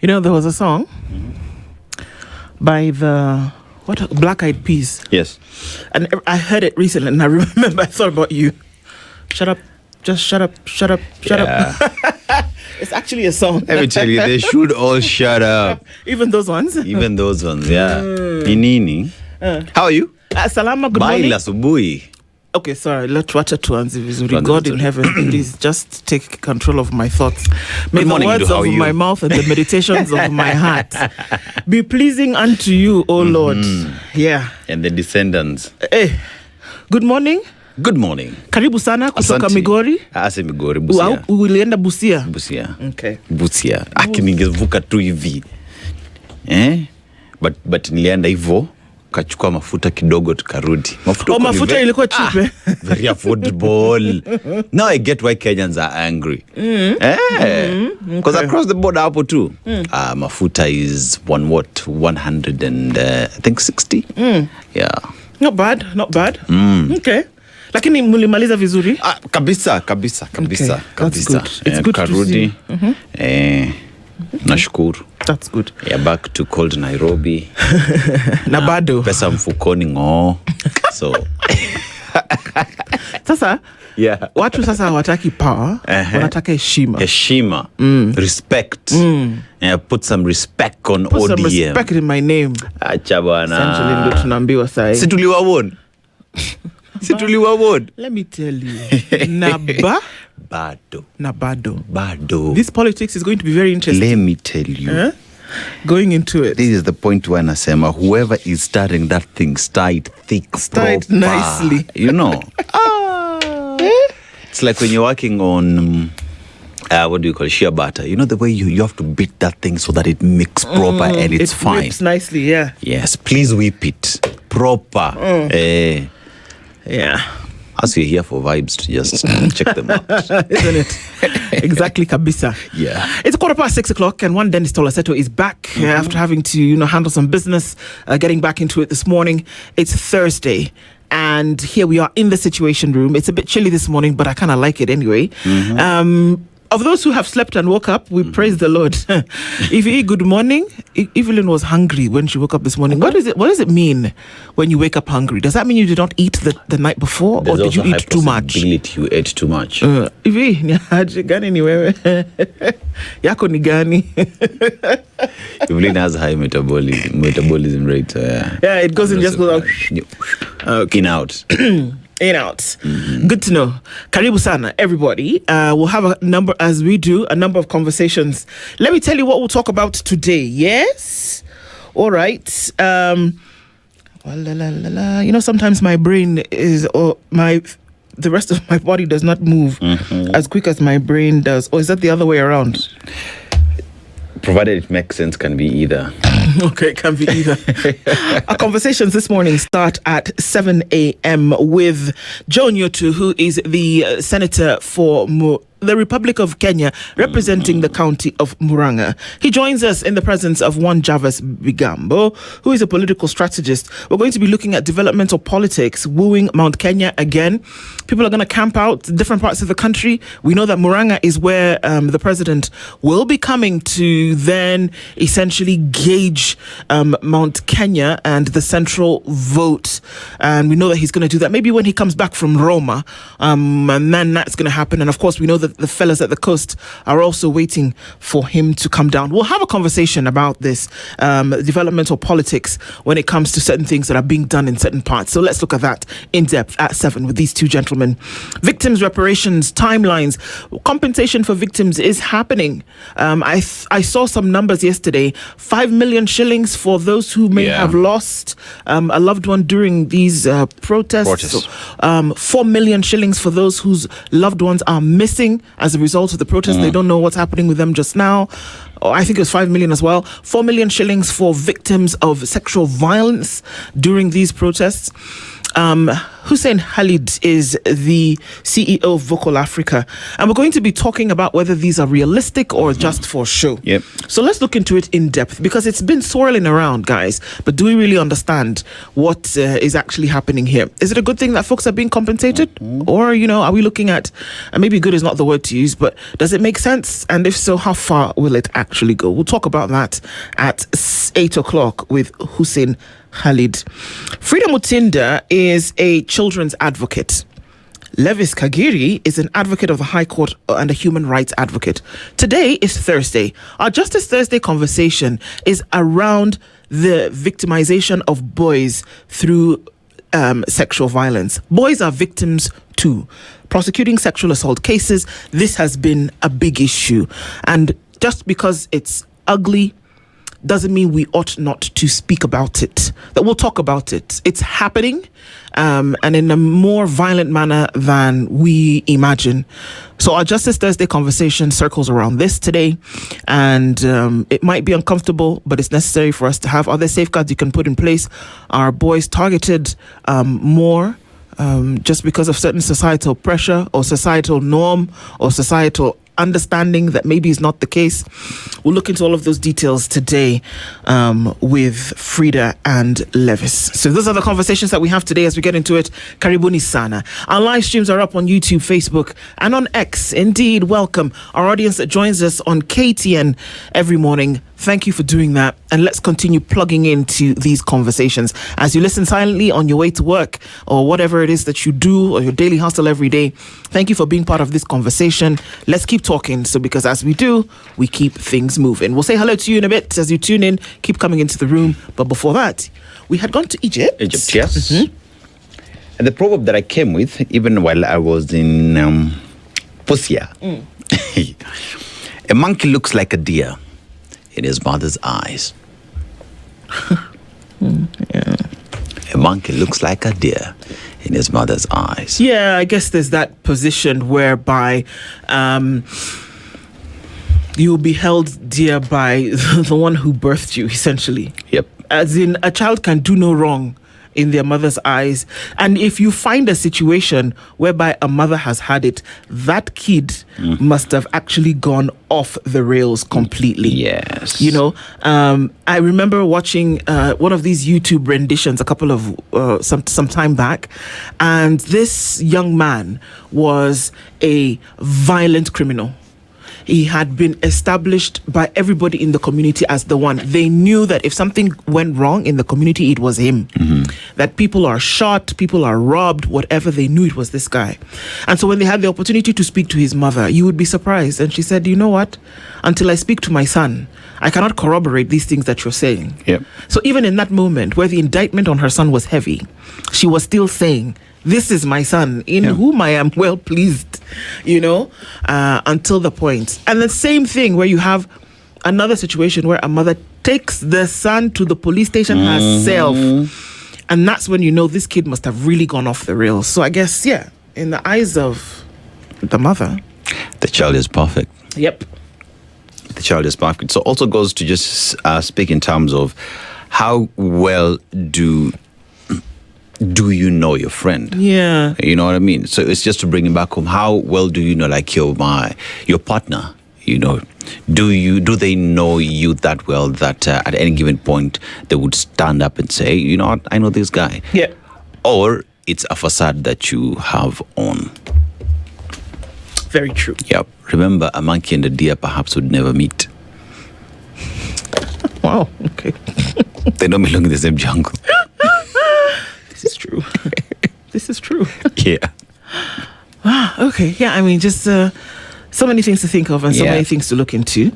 You know, there was a song by the Black Eyed Peas. Yes. And I heard it recently, and I remember I thought about you. Shut up. Just shut up. Shut up. Shut up. It's actually a song. Let me tell you, they should all shut up. Even those ones? Even those ones, yeah. Inini. How are you? Salama, good morning. Baila subuhi. Okay, sorry. Let's watch it tuanzi vizuri. God in heaven, please just take control of my thoughts. May the words of my mouth and the meditations of my heart be pleasing unto you, O Lord. Yeah. And the descendants. Hey, good morning. Good morning. Karibu sana kutoka Migori. Ase Migori, Busia. Ulienda Busia? Busia. Okay. Busia. Ningevuka tu hivi. But nilienda hivyo. Kachukua mafuta kidogo tukarudi. Mafuta ilikuwa cheap. Very affordable. Now I get why Kenyans are angry. Because across the border hapo too. Mafuta is 100 and I think 60. Yeah. Not bad. Okay. Lakini mulimaliza vizuri? Kabisa. Okay. That's good. It's good karudi. To see. Nashukuru. That's good. Yeah, back to cold Nairobi. Na bado. Pesa mfukoni ngo. So. Sasa, yeah. Watu sasa hawataki power, wanataka heshima. Heshima. Respect. Put some respect on Put ODM. Some respect in my name. Acha bwana. Essentially ndo tunaambiwa sahi. Situliwa won. Let me tell you. Bado. This politics is going to be very interesting. Let me tell you. Going into it. This is the point where Nasema, whoever is starting that thing, start thick, start proper. Nicely. You know. It's like when you're working on, what do you call it? Sheer butter. You know the way you have to beat that thing so that it mixes proper and it's fine. It whips nicely, yeah. Yes, please whip it. Proper. Yeah. As we're here for vibes, to just check them out. Isn't it? Exactly, kabisa. Yeah. It's 6:15 and one Dennis Tolaseto is back after having to, handle some business, getting back into it this morning. It's Thursday. And here we are in the Situation Room. It's a bit chilly this morning, but I kind of like it anyway. Of those who have slept and woke up, we praise the Lord. Ivi, good morning. Evelyn was hungry when she woke up this morning. What does it mean when you wake up hungry? Does that mean you did not eat the night before? There's or did you eat too much? You ate too much. Ivi, gani ni wewe? Yako ni gani? Evelyn has high metabolism rate. Yeah, it goes and just goes out. In out. In out. Good to know. Karibu sana, everybody. We'll have a number of conversations. Let me tell you what we'll talk about today. Yes? All right. Sometimes my brain is, the rest of my body does not move as quick as my brain does. Or is that the other way around? Provided it makes sense, can be either. Okay, it can be either. Our conversations this morning start at 7 a.m. with Joe Nyotu, who is the senator for the Republic of Kenya, representing the county of Murang'a. He joins us in the presence of one Javas Bigambo, who is a political strategist. We're going to be looking at developmental politics, wooing Mount Kenya again. People are going to camp out in different parts of the country. We know that Murang'a is where the president will be coming to then essentially gauge Mount Kenya and the central vote. And we know that he's going to do that maybe when he comes back from Roma. And then that's going to happen. And of course, we know that the fellas at the coast are also waiting for him to come down. We'll have a conversation about this developmental politics when it comes to certain things that are being done in certain parts. So let's look at that in depth at 7 with these two gentlemen. Victims reparations, timelines, compensation for victims is happening. I saw some numbers yesterday. 5 million shillings for those who may have lost a loved one during these protests. 4 million shillings for those whose loved ones are missing as a result of the protest. They don't know what's happening with them just now. I think it was 5 million as well. 4 million shillings for victims of sexual violence during these protests. Hussein Khalid is the CEO of Vocal Africa, and we're going to be talking about whether these are realistic or just for show. Yep. So let's look into it in depth, because it's been swirling around, guys. But do we really understand what is actually happening here? Is it a good thing that folks are being compensated? Or, are we looking at, and maybe good is not the word to use, but does it make sense? And if so, how far will it actually go? We'll talk about that at 8 o'clock with Hussein Khalid. Frida Mutinda is a children's advocate. Levis Kagiri is an advocate of the High Court and a human rights advocate. Today is Thursday. Our Justice Thursday conversation is around the victimization of boys through sexual violence. Boys are victims too. Prosecuting sexual assault cases, this has been a big issue. And just because it's ugly doesn't mean we ought not to speak about it. That we'll talk about it. It's happening, and in a more violent manner than we imagine. So our Justice Thursday conversation circles around this today, and it might be uncomfortable, but it's necessary for us to have. Other safeguards you can put in place? Are boys targeted more just because of certain societal pressure or societal norm or societal understanding that maybe is not the case? We'll look into all of those details today with Frida and Levis. So those are the conversations that we have today as we get into it. Karibuni sana. Our live streams are up on YouTube, Facebook, and on X. Indeed, welcome our audience that joins us on KTN every morning. Thank you for doing that. And let's continue plugging into these conversations. As you listen silently on your way to work or whatever it is that you do or your daily hustle every day, thank you for being part of this conversation. Let's keep talking. So because as we do, we keep things moving. We'll say hello to you in a bit as you tune in. Keep coming into the room. But before that, we had gone to Egypt. Egypt, yes. And the proverb that I came with, even while I was in Pusia, a monkey looks like a deer in his mother's eyes. A monkey looks like a deer in his mother's eyes. Yeah, I guess there's that position whereby you'll be held dear by the one who birthed you, essentially. Yep. As in, a child can do no wrong in their mother's eyes. And if you find a situation whereby a mother has had it, that kid must have actually gone off the rails completely. Yes. I remember watching one of these YouTube renditions a couple of some time back, and this young man was a violent criminal. He had been established by everybody in the community as the one. They knew that if something went wrong in the community, it was him. That people are shot, people are robbed, whatever, they knew it was this guy. And so when they had the opportunity to speak to his mother, you would be surprised. And she said, you know what? Until I speak to my son, I cannot corroborate these things that you're saying. Yep. So even in that moment where the indictment on her son was heavy, she was still saying, this is my son in whom I am well pleased, until the point. And the same thing where you have another situation where a mother takes the son to the police station herself. And that's when you know this kid must have really gone off the rails. So I guess, in the eyes of the mother, the child is perfect. Yep. The child is perfect. So also goes to just speak in terms of how well do you know your friend? Yeah. You know what I mean? So it's just to bring it back home. How well do you know, like your partner? Do they know you that well that at any given point they would stand up and say, you know what, I know this guy? Yeah. Or it's a facade that you have on. Very true. Yep. Remember, a monkey and a deer perhaps would never meet. Wow. Okay. They don't belong in the same jungle. This is true. This is true. Yeah. Wow. Okay. Yeah. I mean, just so many things to think of and so many things to look into.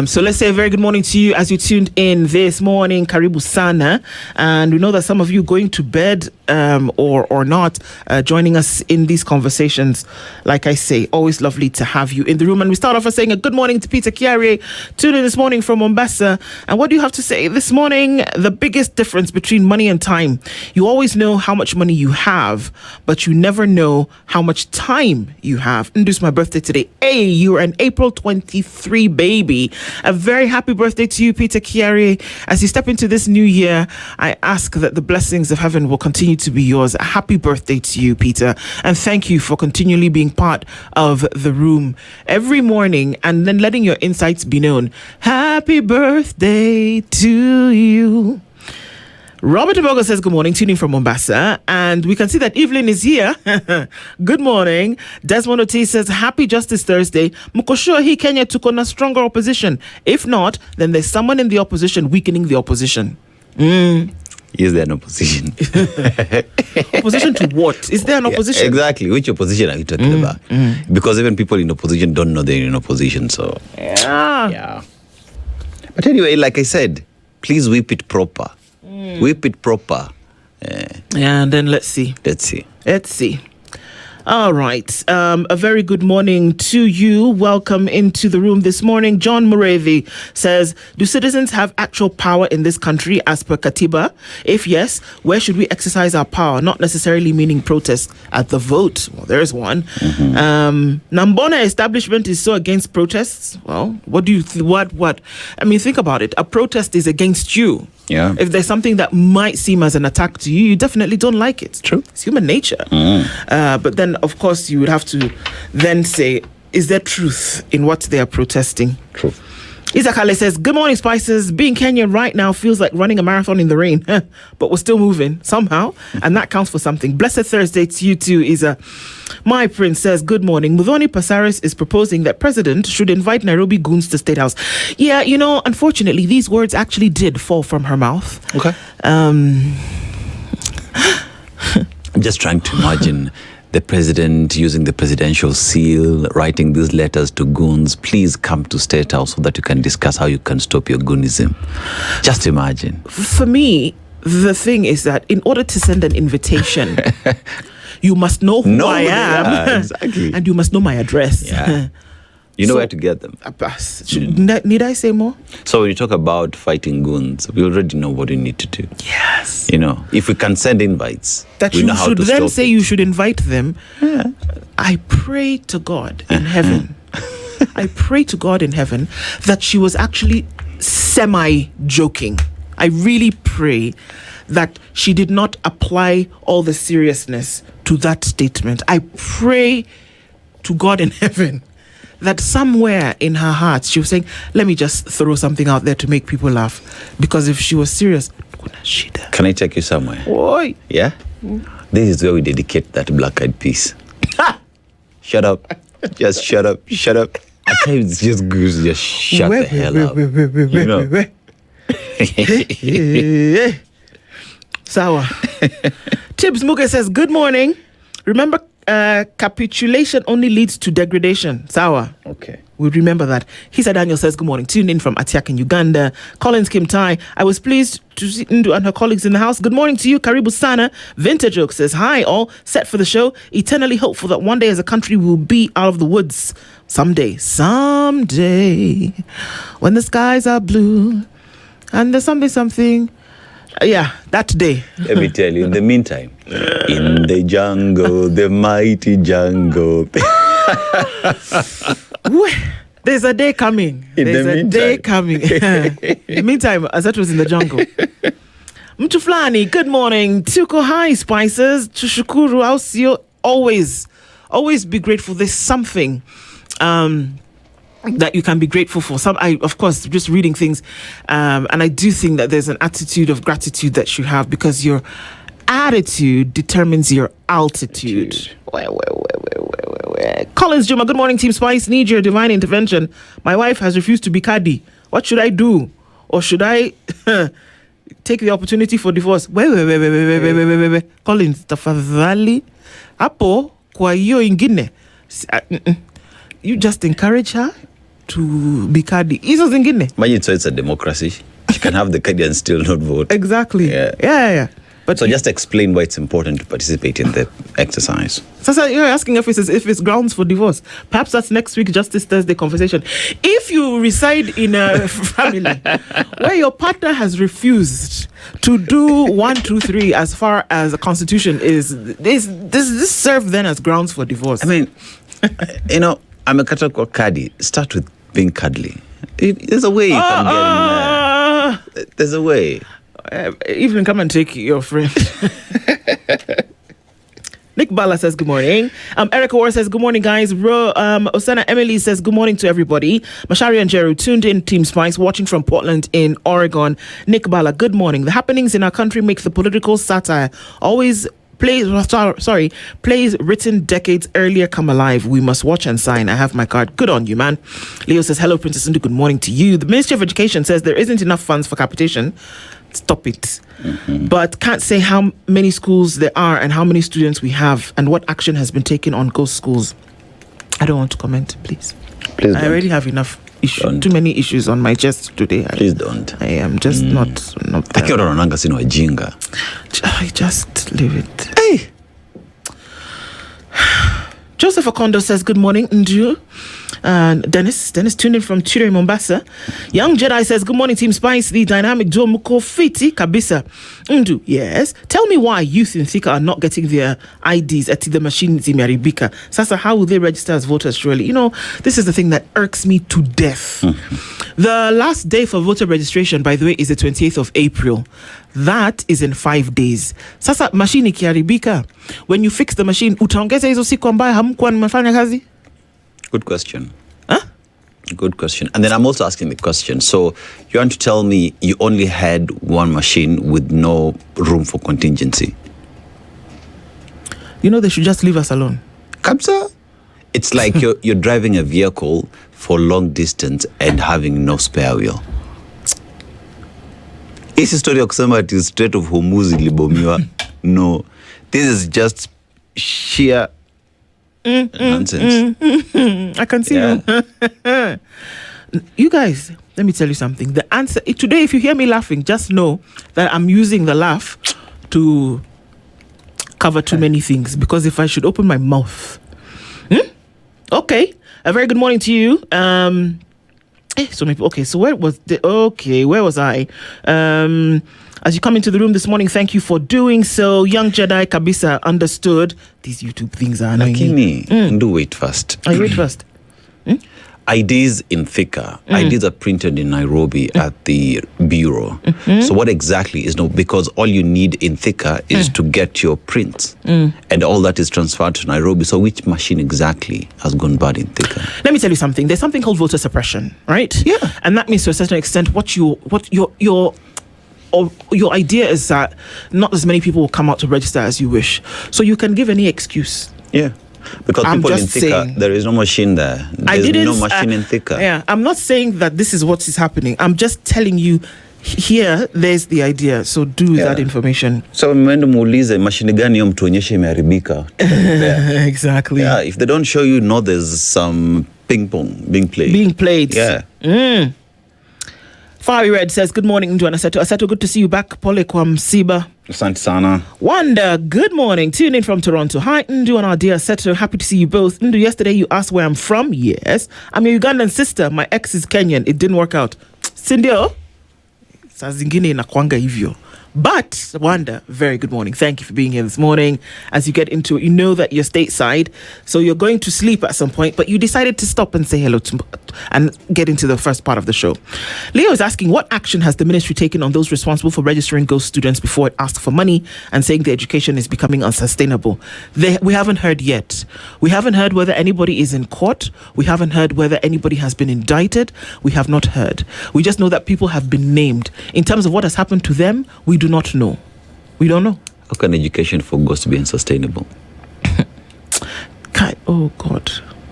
So let's say a very good morning to you as you tuned in this morning. Karibu sana. And we know that some of you going to bed or not joining us in these conversations. Like I say, always lovely to have you in the room. And we start off by saying a good morning to Peter Kiare, tuned in this morning from Mombasa. And what do you have to say this morning? The biggest difference between money and time. You always know how much money you have, but you never know how much time you have. And this is my birthday today. Hey, You're an April 23 baby. A very happy birthday to you, Peter Chiari. As you step into this new year, I ask that the blessings of heaven will continue to be yours. A happy birthday to you, Peter. And thank you for continually being part of the room every morning and then letting your insights be known. Happy birthday to you. Robert Ibogo says good morning, tuning from Mombasa. And we can see that Evelyn is here. Good morning. Desmond Ortiz says, happy Justice Thursday. Mukosho hii Kenya took on a stronger opposition. If not, then there's someone in the opposition weakening the opposition. Is there an opposition? Opposition to what? Is there an opposition? Yeah, exactly. Which opposition are you talking about? Because even people in opposition don't know they're in opposition. So, yeah. But anyway, like I said, please whip it proper. Whip it proper. Yeah, and then let's see. Let's see. All right. A very good morning to you. Welcome into the room this morning. John Murevi says, do citizens have actual power in this country as per Katiba? If yes, where should we exercise our power? Not necessarily meaning protest at the vote. Well, there's one. Nambona establishment is so against protests. Well, what do you what? I mean, think about it. A protest is against you. Yeah. If there's something that might seem as an attack to you, you definitely don't like it. True. It's human nature. But then, of course, you would have to then say, is there truth in what they are protesting? True. Isakale says, good morning, Spices. Being Kenyan right now feels like running a marathon in the rain, but we're still moving somehow, and that counts for something. Blessed Thursday to you too, Isa. My Prince says, good morning. Muthoni Pasaris is proposing that President should invite Nairobi goons to State House. Yeah, unfortunately, these words actually did fall from her mouth. Okay. I'm just trying to imagine the president using the presidential seal, writing these letters to goons. Please come to State House so that you can discuss how you can stop your goonism. Just imagine. For me, the thing is that in order to send an invitation, you must know who I am. Yeah, exactly. And you must know my address. Yeah. You know where to get them. Need I say more? So when you talk about fighting goons, we already know what we need to do. Yes. If we can send invites, that we you know how should to then stop say it. you should invite them. Yeah. I pray to God in heaven. I pray to God in heaven that she was actually semi-joking. I really pray that she did not apply all the seriousness to that statement. I pray to God in heaven that somewhere in her heart she was saying, let me just throw something out there to make people laugh. Because if she was serious, can I take you somewhere? Oi. Yeah? This is where we dedicate that black-eyed piece. Shut up. Just shut up. Shut up. I tell you, it's just good. Just shut the hell up. Sawa. Tibbs Muge says, good morning. Remember, capitulation only leads to degradation. Sawa. Okay. We remember that. Hisa Daniel says, good morning. Tune in from Atiak in Uganda. Collins Kim Tai. I was pleased to see Ndu and her colleagues in the house. Good morning to you. Karibu Sana. Vintage Oak says, hi all. Set for the show. Eternally hopeful that one day as a country we'll be out of the woods. Someday. When the skies are blue and there's something. Yeah, that day. Let me tell you, in the meantime, in the jungle, the mighty jungle. There's a day coming. In the meantime, as that was in the jungle. Mtuflani, good morning. Tuko hi, Spices. Tushukuru, Ausio. Always be grateful. There's something that you can be grateful for. Of course, just reading things. And I do think that there's an attitude of gratitude that you have because your attitude determines your altitude. Collins Juma, good morning, Team Spice. Need your divine intervention. My wife has refused to be Kadi. What should I do? Or should I take the opportunity for divorce? Wait. Collins, tafadhali. Hapo kwa hiyo ingine. You just encourage her to be Kadi. Hizo zingine. Imagine, so it's a democracy. She can have the Kadi and still not vote. Exactly. Yeah. But so just explain why it's important to participate in the exercise. So you're asking if it's grounds for divorce. Perhaps that's next week Justice Thursday conversation. If you reside in a family where your partner has refused to do 1, 2, 3 as far as the Constitution is, this serve then as grounds for divorce? I mean, amekata kwa kadi. Start with being cuddly. There's a way you can get in there. There's a way. Evelyn, come and take your friend. Nick Bala says good morning. Erica War says good morning, guys. Osana Emily says good morning to everybody. Mashari and Jeru tuned in Team Spice, watching from Portland in Oregon. Nick Bala, good morning. The happenings in our country make the political satire plays written decades earlier come alive. We must watch and sign. I have my card. Good on you, man. Leo says hello, Princess Ndu. Good morning to you. The Ministry of Education says there isn't enough funds for capitation. Stop it. But can't say how many schools there are and how many students we have and what action has been taken on ghost schools. I don't want to comment, please. Please I don't. already have enough issues, too many issues on my chest today. Please don't. I am just not Akiwa unaonanga sina wajinga. I just leave it. Hey. Joseph Okondo says good morning, Ndu. Dennis tuned in from Chile, Mombasa. Young Jedi says good morning, Team Spice. The dynamic duo Muko Fiti Kabisa. Ndu, yes. Tell me why youth in Thika are not getting their IDs at the machine Zimaribika. Sasa, how will they register as voters? Surely, you know, this is the thing that irks me to death. The last day for voter registration, by the way, is the 28th of April. That is in 5 days. Sasa machine ikiharibika, when you fix the machine, utaongeza hizo siku ambayo hamkuwa mmefanya kazi? Good question. Huh? Good question. And then I'm also asking the question. So you want to tell me you only had one machine with no room for contingency? You know, they should just leave us alone. Kabsa? It's like you're driving a vehicle for long distance and having no spare wheel. This story of kusema ati Strait of Hormuz ilibomiwa. No. This is just sheer nonsense. I can see you. You guys, let me tell you something. The answer today, if you hear me laughing, just know that I'm using the laugh to cover too many things. Because if I should open my mouth, okay. A very good morning to you. So where was I? As you come into the room this morning, thank you for doing so. Young Jedi Kabisa understood. These YouTube things are annoying me. Do wait first. You wait first. IDs in Thika. IDs are printed in Nairobi at the bureau. So what exactly is because all you need in Thika is to get your prints. And all that is transferred to Nairobi. So which machine exactly has gone bad in Thika? Let me tell you something. There's something called voter suppression, right? Yeah. And that means to a certain extent your idea is that not as many people will come out to register as you wish. So you can give any excuse. Yeah. Because people in Thika, there is no machine there. There's no machine in Thika. Yeah, I'm not saying that this is what is happening. I'm just telling you, here, there's the idea. So do that information. So mwende muulize machine gani hiyo mtuonyeshe imeharibika. Exactly. Yeah, if they don't show you, there's some ping pong being played. Yeah. Fiery Red says, good morning, Ndu and Aseto, good to see you back. Pole kwa msiba. Asante sana. Wanda, good morning. Tune in from Toronto. Hi, Ndu and our dear Aseto. Happy to see you both. Ndu, yesterday you asked where I'm from. Yes. I'm your Ugandan sister. My ex is Kenyan. It didn't work out. Sindio? Saa zingine inakuanga hivyo. But, Wanda, very good morning. Thank you for being here this morning. As you get into it, you know that you're stateside, so you're going to sleep at some point, but you decided to stop and say hello and get into the first part of the show. Leo is asking, what action has the ministry taken on those responsible for registering ghost students before it asked for money and saying the education is becoming unsustainable? We haven't heard yet. We haven't heard whether anybody is in court. We haven't heard whether anybody has been indicted. We have not heard. We just know that people have been named. In terms of what has happened to them, we do not know. We don't know. How can education for ghosts be unsustainable? Oh, God.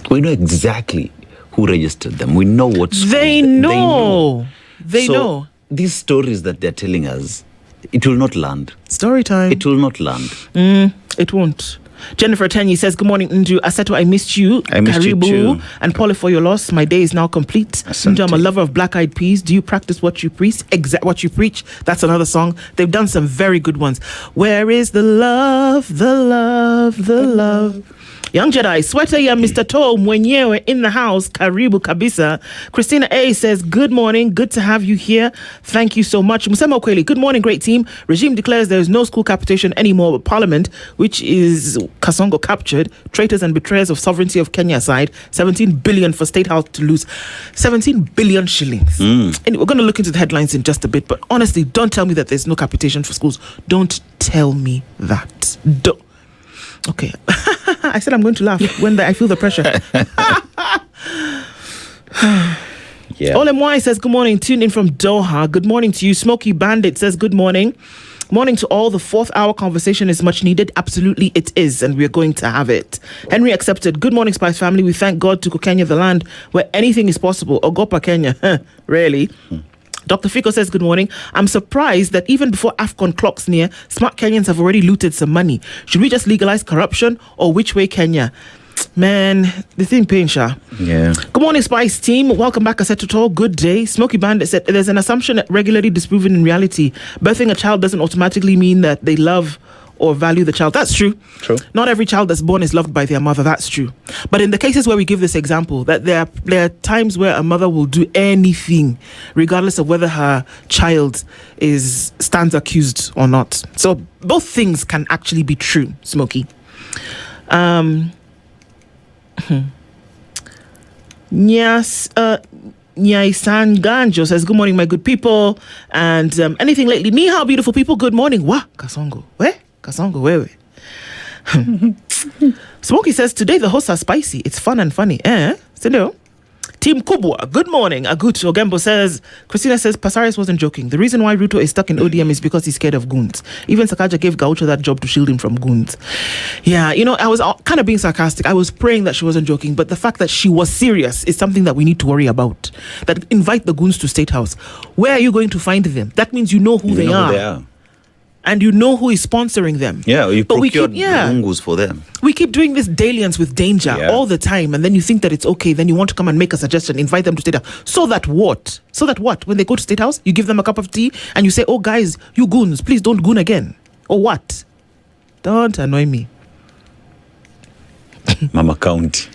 We know exactly who registered them. We know what schools. They know. They know. These stories that they're telling us, it will not land. Story time. It will not land. It won't. Jennifer Tenyi says, good morning, Ndu. Aseto, I missed you. I missed Karibu. you too. And Paula, for your loss. My day is now complete. Asante. Ndu, I'm a lover of black-eyed peas. Do you practice what you preach? What you preach? That's another song. They've done some very good ones. Where is the love, the love, the love? Young Jedi, sweater ya Mr. To mwenyewe in the house, karibu kabisa. Christina A says, good morning, good to have you here. Thank you so much. Musema Okweli, good morning, great team. Regime declares there is no school capitation anymore, but Parliament, which is Kasongo captured, traitors and betrayers of sovereignty of Kenya aside, 17 billion for State House to lose. 17 billion shillings. And we're going to look into the headlines in just a bit, but honestly, don't tell me that there's no capitation for schools. Don't tell me that. Don't. Okay. I said I'm going to laugh when I feel the pressure. Yeah. Olemwai says, good morning. Tuned in from Doha. Good morning to you. Smokey Bandit says, good morning. Morning to all. The 4th hour conversation is much needed. Absolutely it is, and we're going to have it. Henry accepted. Good morning, Spice family. We thank God to Kenya, the land where anything is possible. Ogopa Kenya. Really? Dr. Fico says, good morning. I'm surprised that even before AFCON clocks near, smart Kenyans have already looted some money. Should we just legalize corruption, or which way, Kenya? Man, the thing pain, Sha. Yeah. Good morning, Spice team. Welcome back, Asetuto. Good day. Smokey Bandit said, there's an assumption that regularly disproven in reality. Birthing a child doesn't automatically mean that they love or value the child. That's true. True. Not every child that's born is loved by their mother. That's true. But in the cases where we give this example, that there are times where a mother will do anything, regardless of whether her child stands accused or not. So both things can actually be true, Smokey. Yes. Nyaisan Ganjo says, good morning, my good people. And anything lately? Ni hao, beautiful people. Good morning. Wa Kasongo. Where? Kasongo, where? Smokey says, today the hosts are spicy. It's fun and funny. Sindio? Team Kubwa, good morning. Agut Ogembo says, Christina says, Pasarius wasn't joking. The reason why Ruto is stuck in ODM is because he's scared of goons. Even Sakaja gave Gaucho that job to shield him from goons. Yeah, I was kind of being sarcastic. I was praying that she wasn't joking, but the fact that she was serious is something that we need to worry about. That invite the goons to State House. Where are you going to find them? That means you know who they are. And you know who is sponsoring them. Yeah, you procured mungus for them. We keep doing this dalliance with danger all the time, and then you think that it's okay. Then you want to come and make a suggestion, invite them to State House. So that what? When they go to State House, you give them a cup of tea and you say, oh guys, you goons, please don't goon again. Or what? Don't annoy me. Mama County.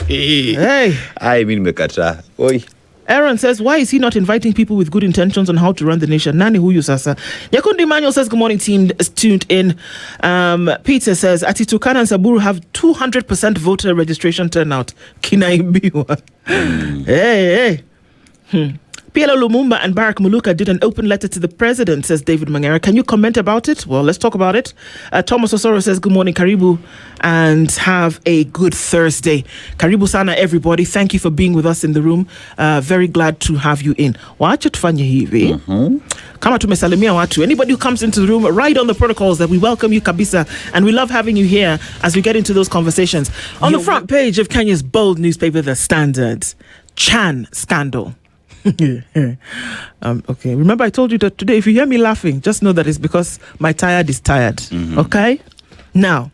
Hey. I mean, Mekata. Oi. Aaron says, why is he not inviting people with good intentions on how to run the nation? Nani huyu sasa? Nyakundi Manuel says, good morning, team tuned in. Peter says, Ati Turkana and Saburu have 200% voter registration turnout. Kinaibiwa. Hey. PLO Lumumba and Barack Muluka did an open letter to the president, says David Mangera. Can you comment about it? Well, let's talk about it. Thomas Osoro says, good morning, Karibu, and have a good Thursday. Karibu sana, everybody. Thank you for being with us in the room. Very glad to have you in. Wacha tufanye hivi. Kama tumesalimia watu. Anybody who comes into the room, right on the protocols that we welcome you, kabisa, and we love having you here as we get into those conversations. On the front page of Kenya's bold newspaper, The Standard, Chan scandal. Okay. Remember, I told you that today, if you hear me laughing, just know that it's because my tired is tired. Okay? Now.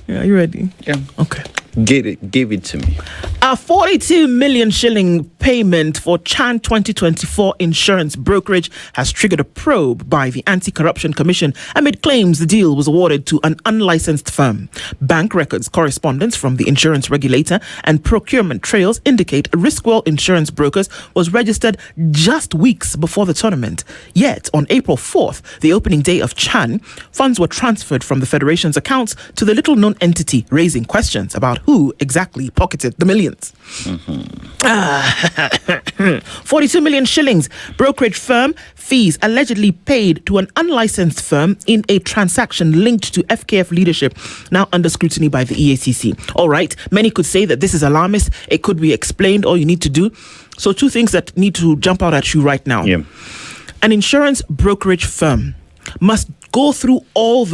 Yeah, you ready? Yeah. Okay. Give it to me. A 42 million shilling payment for Chan 2024 insurance brokerage has triggered a probe by the Anti-Corruption Commission amid claims the deal was awarded to an unlicensed firm. Bank records, correspondence from the insurance regulator, and procurement trails indicate Riskwell Insurance Brokers was registered just weeks before the tournament. Yet, on April 4th, the opening day of Chan, funds were transferred from the Federation's accounts to the little-known entity, raising questions about who exactly pocketed the millions. 42 million shillings brokerage firm fees allegedly paid to an unlicensed firm in a transaction linked to FKF leadership, now under scrutiny by the EACC. All right, many could say that this is alarmist. It could be explained. All you need to do. So 2 things that need to jump out at you right now. Yeah. An insurance brokerage firm must jump through all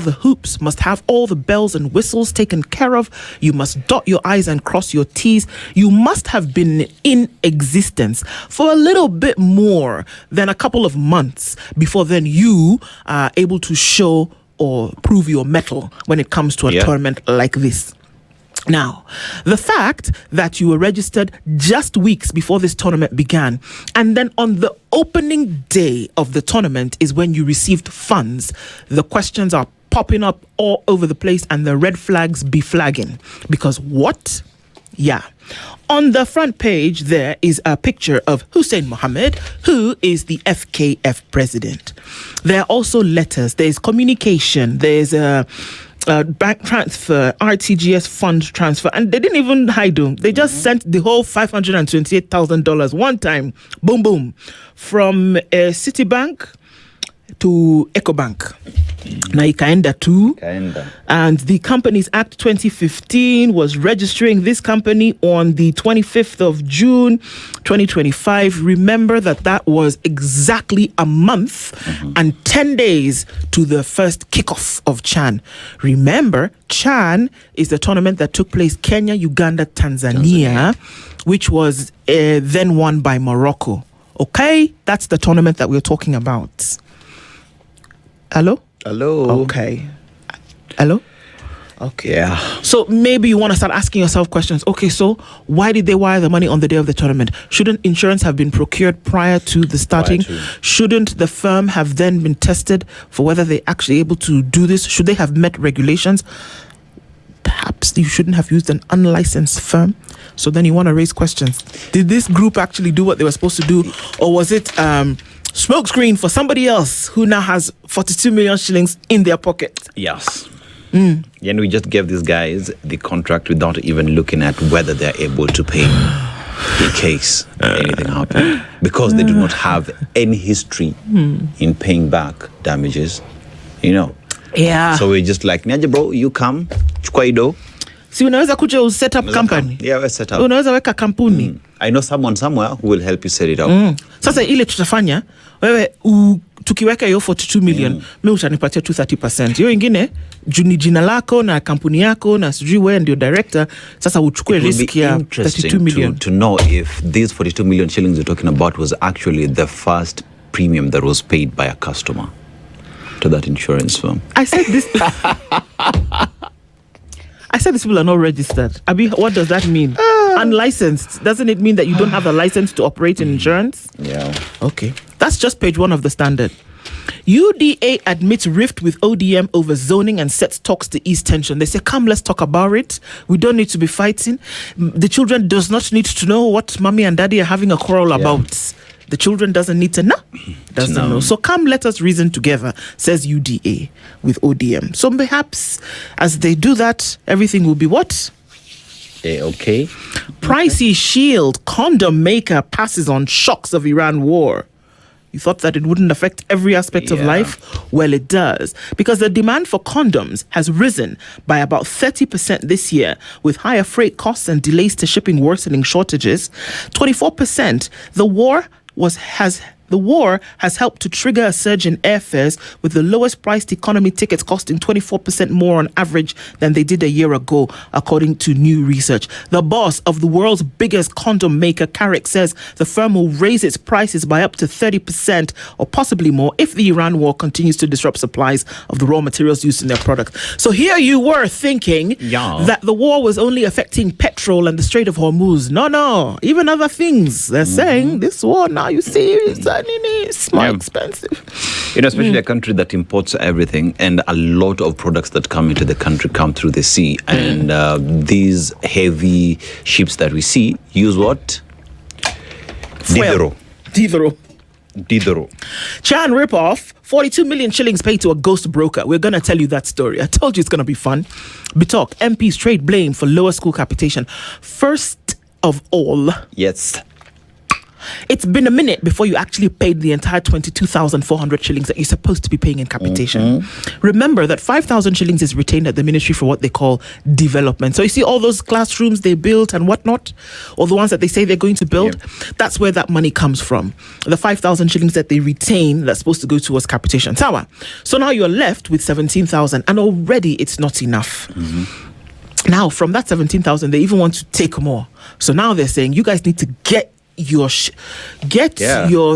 the hoops, must have all the bells and whistles taken care of. You must dot your I's and cross your T's. You must have been in existence for a little bit more than a couple of months before then you are able to show or prove your mettle when it comes to a tournament like this. Now, the fact that you were registered just weeks before this tournament began, and then on the opening day of the tournament is when you received funds, the questions are popping up all over the place and the red flags be flagging. Because what? Yeah. On the front page, there is a picture of Hussein Mohammed, who is the FKF president. There are also letters. There's communication. There's a bank transfer, RTGS fund transfer. And they didn't even hide them. They just sent the whole $528,000 one time. Boom, boom. From Citibank to EcoBank. Na ikaenda too. And the Companies Act 2015 was registering this company on the 25th of June 2025. Remember that was exactly a month and 10 days to the first kickoff of Chan. Remember, Chan is the tournament that took place Kenya, Uganda, Tanzania. Which was then won by Morocco. Okay? That's the tournament that we're talking about. Hello? Okay. Hello? Okay. Yeah. So maybe you want to start asking yourself questions. Okay, so why did they wire the money on the day of the tournament? Shouldn't insurance have been procured prior to the starting? Shouldn't the firm have then been tested for whether they're actually able to do this? Should they have met regulations? Perhaps you shouldn't have used an unlicensed firm. So then you want to raise questions. Did this group actually do what they were supposed to do? Or was it smokescreen for somebody else who now has 42 million shillings in their pocket? Yes. And we just gave these guys the contract without even looking at whether they're able to pay in case anything happened. Because they do not have any history in paying back damages. Yeah. So we're just like, Nyaja bro, you come, chukua ido. Si unaweza kuja set up company. Yeah, we set up. Unaweza weka kampuni. I know someone somewhere who will help you set it up. Sasa ile tutafanya, wewe tukiweka hiyo 42 million, mimi utanipatia 30%. Hiyo ingine, jina lako na kampuni yako na sijui wewe ndio director, sasa uchukue risk ya 32 million. To know if these 42 million shillings you're talking about was actually the first premium that was paid by a customer to that insurance firm. I said these people are not registered. Abi, what does that mean? Unlicensed. Doesn't it mean that you don't have a license to operate in insurance? Yeah. Okay. That's just page 1 of the Standard. UDA admits rift with ODM over zoning and sets talks to ease tension. They say, come, let's talk about it. We don't need to be fighting. The children does not need to know what mommy and daddy are having a quarrel about. The children doesn't need to know. Doesn't know. So come, let us reason together, says UDA with ODM. So perhaps as they do that, everything will be what? Okay. Pricey Shield condom maker passes on shocks of Iran war. You thought that it wouldn't affect every aspect of life? Well, it does. Because the demand for condoms has risen by about 30% this year, with higher freight costs and delays to shipping worsening shortages. 24%. The war has helped to trigger a surge in airfares, with the lowest priced economy tickets costing 24% more on average than they did a year ago, according to new research. The boss of the world's biggest condom maker, Carrick, says the firm will raise its prices by up to 30% or possibly more if the Iran war continues to disrupt supplies of the raw materials used in their product. So here you were thinking that the war was only affecting petrol and the Strait of Hormuz. No, even other things. They're saying this war now, you see, it's more expensive. Especially a country that imports everything, and a lot of products that come into the country come through the sea. And these heavy ships that we see use what? Dithero. Chan ripoff, 42 million shillings paid to a ghost broker. We're going to tell you that story. I told you it's going to be fun. Bitok, MPs trade blame for lower school capitation. First of all, yes, it's been a minute before you actually paid the entire 22,400 shillings that you're supposed to be paying in capitation. Remember that 5,000 shillings is retained at the ministry for what they call development. So you see all those classrooms they built and whatnot, or the ones that they say they're going to build, that's where that money comes from. The 5,000 shillings that they retain that's supposed to go towards capitation. Sawa. So now you're left with 17,000, and already it's not enough. Now from that 17,000, they even want to take more. So now they're saying you guys need to get your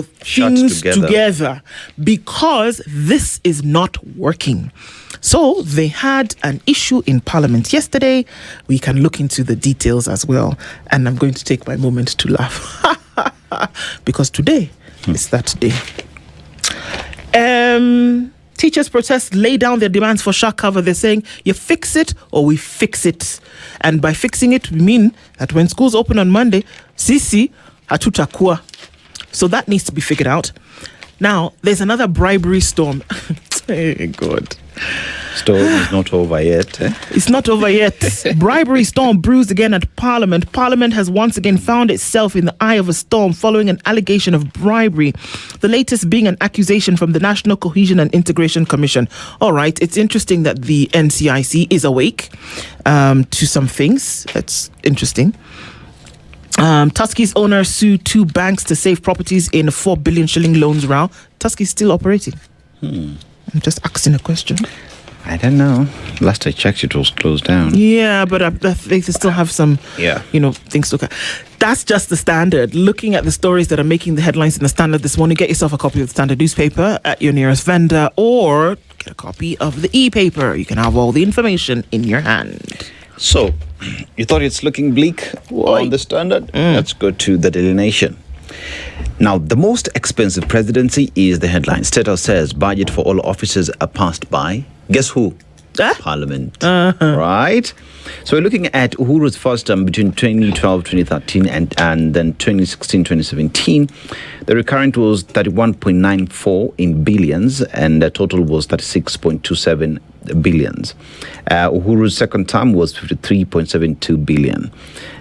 things together, because this is not working. So they had an issue in Parliament yesterday. We can look into the details as well, and I'm going to take my moment to laugh because today is that day. Teachers protest, lay down their demands for shock cover. They're saying, you fix it or we fix it. And by fixing it, we mean that when schools open on Monday, sisi hatutakua. So that needs to be figured out. Now, there's another bribery storm. Hey, God. Storm is not over yet. It's not over yet. Bribery storm brews again at Parliament. Parliament has once again found itself in the eye of a storm following an allegation of bribery. The latest being an accusation from the National Cohesion and Integration Commission. All right, it's interesting that the NCIC is awake to some things. That's interesting. Tusky's owner sued 2 banks to save properties in a 4 billion shilling loans row. Tusky's still operating. I'm just asking a question. I don't know. Last I checked, it was closed down. Yeah, but they still have some, things to look at. That's just the Standard. Looking at the stories that are making the headlines in the Standard this morning, get yourself a copy of the Standard newspaper at your nearest vendor or get a copy of the e-paper. You can have all the information in your hand. So, you thought it's looking bleak on the Standard? Let's go to the Daily Nation. Now, the most expensive presidency is the headline. State House says budget for all officers are passed by. Guess who? Parliament. Right? So we're looking at Uhuru's first term between 2012-2013 and then 2016-2017. The recurrent was 31.94 in billions and the total was 36.27 billions. Uhuru's second term was 53.72 billion.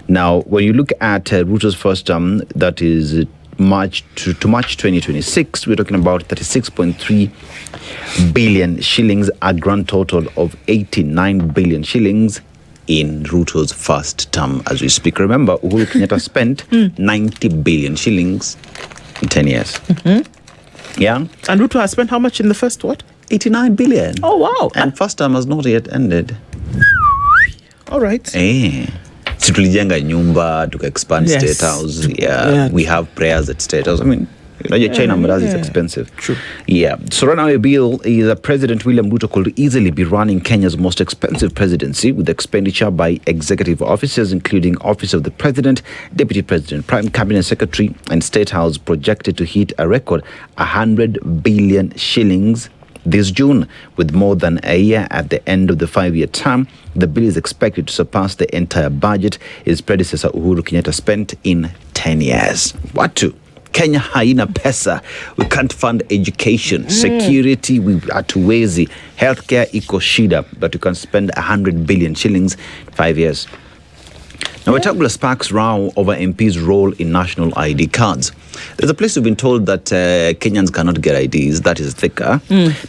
Now, when you look at Ruto's first term, that is March to March 2026, we're talking about 36.3 billion shillings, a grand total of 89 billion shillings in Ruto's first term as we speak. Remember, Uhuru Kenyatta spent 90 billion shillings in 10 years. Yeah. And Ruto has spent how much in the first what? 89 billion. Oh, wow. And first term has not yet ended. All right. Si tulijenga nyumba, tuka expand State House. Yeah. We have prayers at State House. I mean, China Marazi is expensive. True. Yeah. So right now a bill is President William Ruto could easily be running Kenya's most expensive presidency with expenditure by executive officers, including Office of the President, Deputy President, Prime Cabinet Secretary, and State House projected to hit a record 100 billion shillings this June. With more than a year at the end of the 5-year term, the bill is expected to surpass the entire budget his predecessor Uhuru Kenyatta spent in 10 years. What to? Kenya haina pesa. We can't fund education, security, we hatuwezi, healthcare iko shida, but we can spend 100 billion shillings in 5 years. Now, Wetangula sparks row over MP's role in national ID cards. There's a place we've been told that Kenyans cannot get IDs. That is Thika.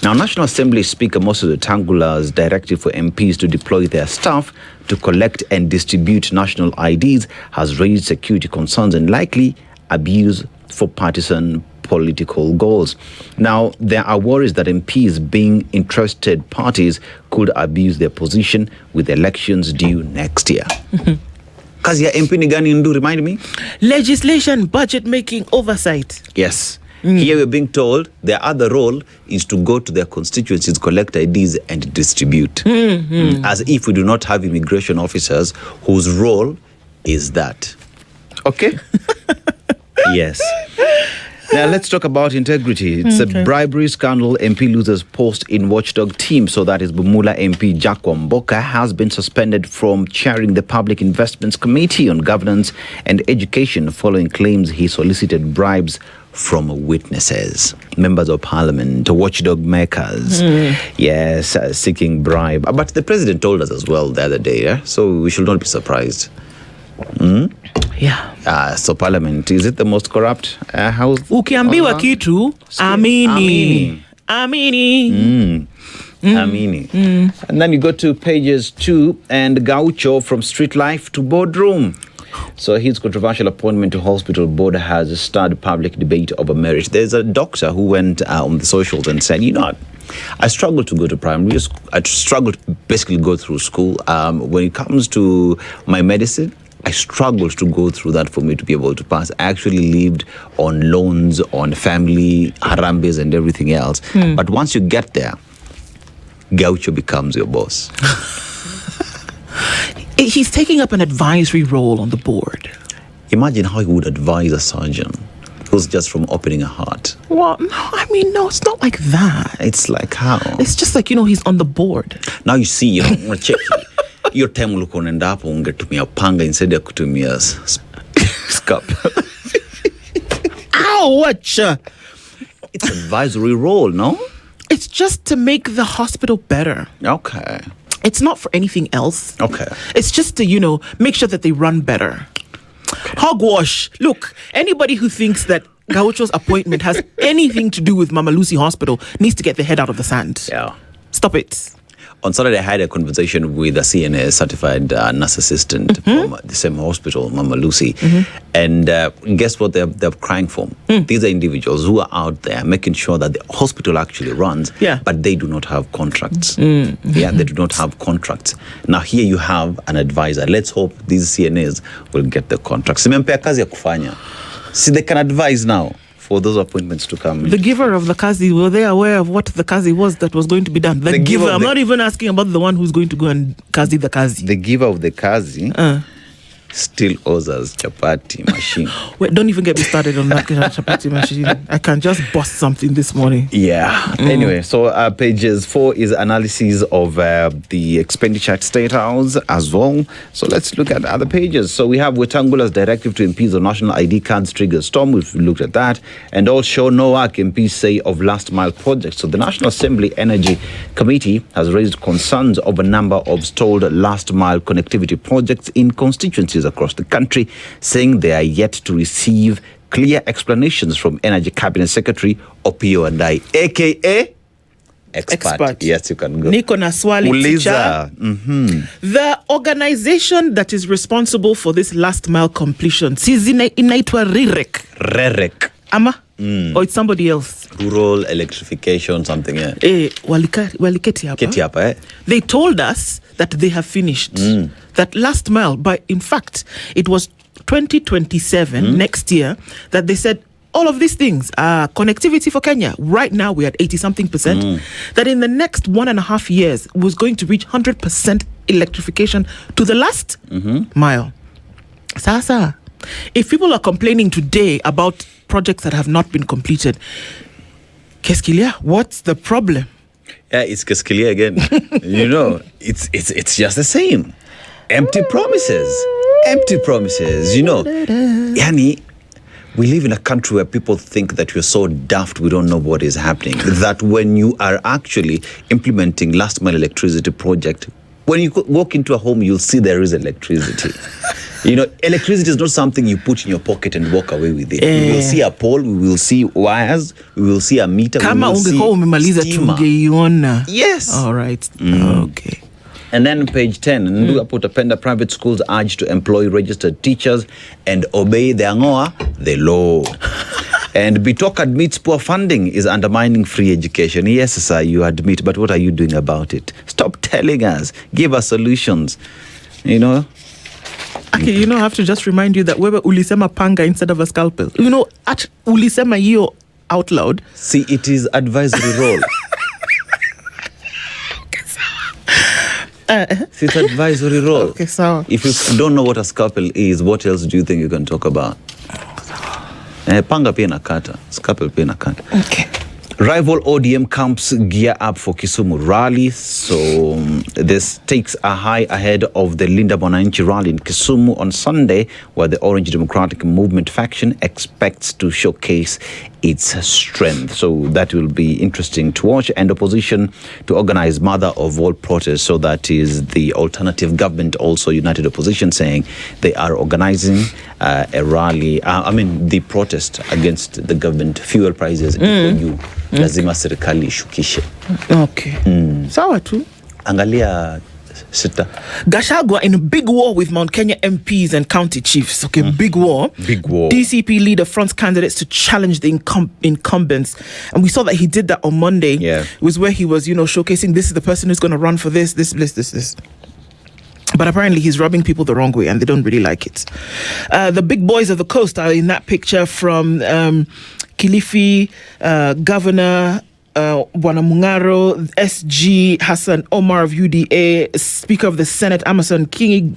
Now, National Assembly Speaker Moses Wetangula's directive for MPs to deploy their staff to collect and distribute national IDs has raised security concerns and likely abuse for partisan political goals. Now, there are worries that MPs, being interested parties, could abuse their position with elections due next year. Kazi ya MP ni gani ndu, remind me? Legislation, budget making, oversight. Yes. Here we're being told their other role is to go to their constituencies, collect IDs and distribute. As if we do not have immigration officers whose role is that. Okay? Yes. Now let's talk about integrity. It's a bribery scandal. MP loses post in watchdog team. So that is Bumula MP Jack Wamboka has been suspended from chairing the Public Investments Committee on Governance and Education following claims he solicited bribes from witnesses, members of parliament, watchdog makers. Yes, seeking bribe. But the president told us as well the other day, so we should not be surprised. Yeah. So parliament, is it the most corrupt house? Ukiambiwa kitu, amini. Amini. And then you go to pages 2 and Gaucho from street life to boardroom. So his controversial appointment to hospital board has stirred public debate over merit. There's a doctor who went on the socials and said, I struggle to go to primary school. I struggle to basically go through school. When it comes to my medicine, I struggled to go through that for me to be able to pass. I actually lived on loans, on family, harambes and everything else. But once you get there, Gaucho becomes your boss. He's taking up an advisory role on the board. Imagine how he would advise a surgeon. was just from opening a heart. Well, no, I mean, no, it's not like that. It's like how? It's just like, he's on the board. Now you see, check your time look on and up ungetumia panga instead ya kutumia scalpel. Ouch! It's advisory role, no? It's just to make the hospital better. Okay. It's not for anything else. Okay. It's just to, make sure that they run better. Okay. Hogwash. Look, anybody who thinks that Gaucho's appointment has anything to do with Mama Lucy Hospital needs to get their head out of the sand. Yeah. Stop it. On Saturday, I had a conversation with a CNA certified nurse assistant from the same hospital, Mama Lucy. And guess what they're crying for? These are individuals who are out there making sure that the hospital actually runs, but they do not have contracts. Yeah, they do not have contracts. Now, here you have an advisor. Let's hope these CNAs will get the contracts. Simempea kazi ya kufanya. See, they can advise now for those appointments to come. The giver of the kazi, were they aware of what the kazi was that was going to be done? The giver, I'm not even asking about the one who's going to go and kazi the kazi. The giver of the kazi still owes us chapati machine. Wait, don't even get me started on that chapati machine. I can just bust something this morning. Yeah. Anyway, so pages 4 is analysis of the expenditure at State House as well. So let's look at other pages. So we have Wetangula's directive to MPs on national ID cards triggers storm. We've looked at that. And also NOAC MPs say of last mile projects. So the National Assembly Energy Committee has raised concerns of a number of stalled last mile connectivity projects in constituencies across the country, saying they are yet to receive clear explanations from Energy Cabinet Secretary Opiyo Andai, aka expert. Yes, you can go. Niko na swali Uliza. The organization that is responsible for this last mile completion, inaitwa REREC. Ama? Or it's somebody else. Rural electrification, something, yeah. Waliketi hapa. They told us that they have finished. That last mile, but in fact, it was 2027, next year, that they said, all of these things, connectivity for Kenya, right now we're at 80-something%, that in the next 1.5 years was going to reach 100% electrification to the last mile. Sasa, if people are complaining today about projects that have not been completed, Keskilia, what's the problem? Yeah, it's Keskilia again. It's just the same. Empty promises. Yani, we live in a country where people think that we're so daft we don't know what is happening. That when you are actually implementing last mile electricity project, when you walk into a home, you'll see there is electricity. Electricity is not something you put in your pocket and walk away with it. We will see a pole, we will see wires, we will see a meter, Kama we will see steamer. Yes. All right. Okay. And then page 10, Ndugaputapenda private schools urge to employ registered teachers and obey the Angoa, the law. And Bitok admits poor funding is undermining free education. Yes, sir, you admit, but what are you doing about it? Stop telling us. Give us solutions. Okay, I have to just remind you that wewe ulisema panga instead of a scalpel. At ulisema hiyo out loud. See, it is advisory role. It's advisory role. Okay, so if you don't know what a scalpel is, what else do you think you can talk about? Panga pia nakata, scalpel pia nakata. Okay. Rival ODM camps gear up for Kisumu rally. So the stakes are high ahead of the Linda Mwananchi rally in Kisumu on Sunday, where the Orange Democratic Movement faction expects to showcase its strength. So that will be interesting to watch. And opposition to organize mother of all protests. So that is the alternative government, also United Opposition, saying they are organizing a rally. The protest against the government. Fuel prices lazima serikali ishukishe. Okay. Sawa tu. Angalia sita. Gachagua in a big war with Mount Kenya MPs and county chiefs. Okay, big war. DCP leader fronts candidates to challenge the incumbents. And we saw that he did that on Monday. Yeah. It was where he was, showcasing this is the person who's going to run for this. But apparently he's rubbing people the wrong way and they don't really like it. The big boys of the coast are in that picture from Kilifi, Governor Bwana Mungaro, SG Hassan Omar of UDA, Speaker of the Senate Amason King,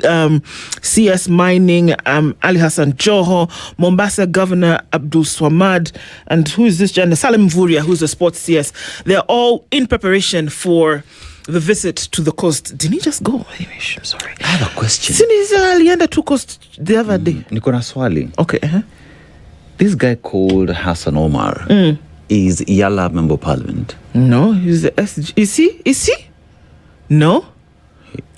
CS Mining Ali Hassan Joho, Mombasa Governor Abdul Swamad, and who is this gentleman? Salim Mvuria, who's a sports CS. They're all in preparation for the visit to the coast. Didn't he just go? Anyway, I'm sorry. I have a question. Since alienda to coast the other day. Niko na swali. Okay. This guy called Hassan Omar is Yala Member of Parliament. No, he's the SG. Is he? No.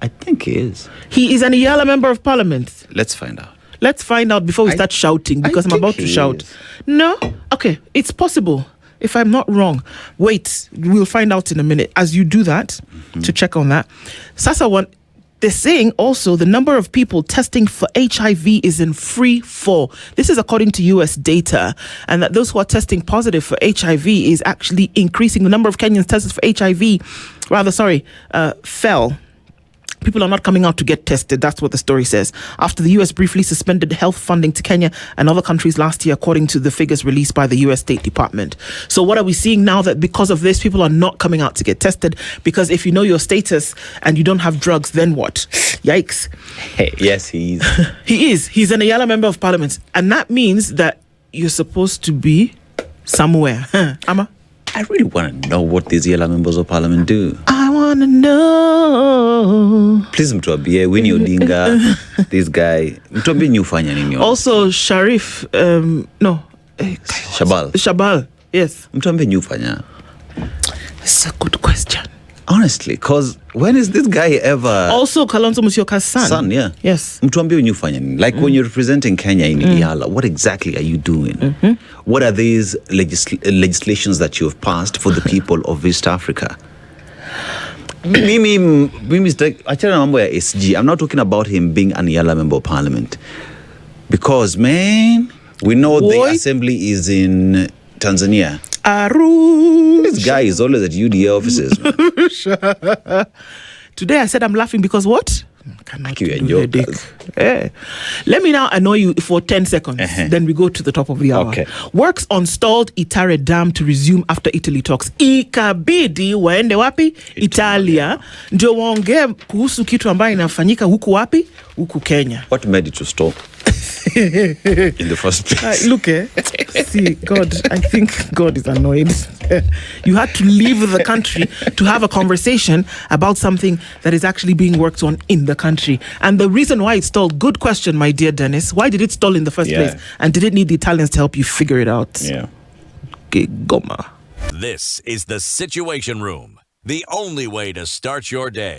I think he is. He is an Iyala Member of Parliament. Let's find out. Let's find out before we start shouting, because I'm about to shout. No? Okay, it's possible. If I'm not wrong. Wait, we'll find out in a minute. As you do that, to check on that. Sasa one, they're saying also the number of people testing for HIV is in free fall. This is according to US data, and that those who are testing positive for HIV is actually increasing. The number of Kenyans tested for HIV, fell. People are not coming out to get tested. That's what the story says. After the US briefly suspended health funding to Kenya and other countries last year, according to the figures released by the US State Department. So what are we seeing now? That because of this, people are not coming out to get tested? Because if you know your status and you don't have drugs, then what? Yikes. Hey, yes, he is. He is. He's an Iyala Member of Parliament. And that means that you're supposed to be somewhere. Ama? I really want to know what these Yala Members of Parliament do. I want to know. Please mtuambie Winnie Odinga, this guy. Mtuambie nyufanya nini? Also Sharif, Shabal, yes. Mtuambie nyufanya. It's a good question. Honestly, because when is this guy ever... Also Kalonzo Musyoka's son. Son, yeah. Yes. Mtuambie nyufanya nini? Like when you're representing Kenya in Iyala, what exactly are you doing? What are these legislations that you have passed for the people of East Africa? Mimi achana na mambo ya SG. I'm not talking about him being an Iyala Member of Parliament. Because, man, we know the assembly is in Tanzania. This guy is always at UDA offices. Today I said I'm laughing because what? Cannot do dick. Let me now annoy you for 10 seconds. Then we go to the top of the hour. Okay. Works on stalled Itare Dam to resume after Italy talks. Ikabidi waende wapi? Italia. Ndio waongee kuhusu kitu ambayo inafanyika huku wapi? Huku Kenya. What made it to stop? In the first place. Look, see, God, I think God is annoyed. You had to leave the country to have a conversation about something that is actually being worked on in the country. And the reason why it stalled, good question, my dear Dennis. Why did it stall in the first place? And did it need the Italians to help you figure it out? Yeah. Okay, goma. This is the Situation Room, the only way to start your day.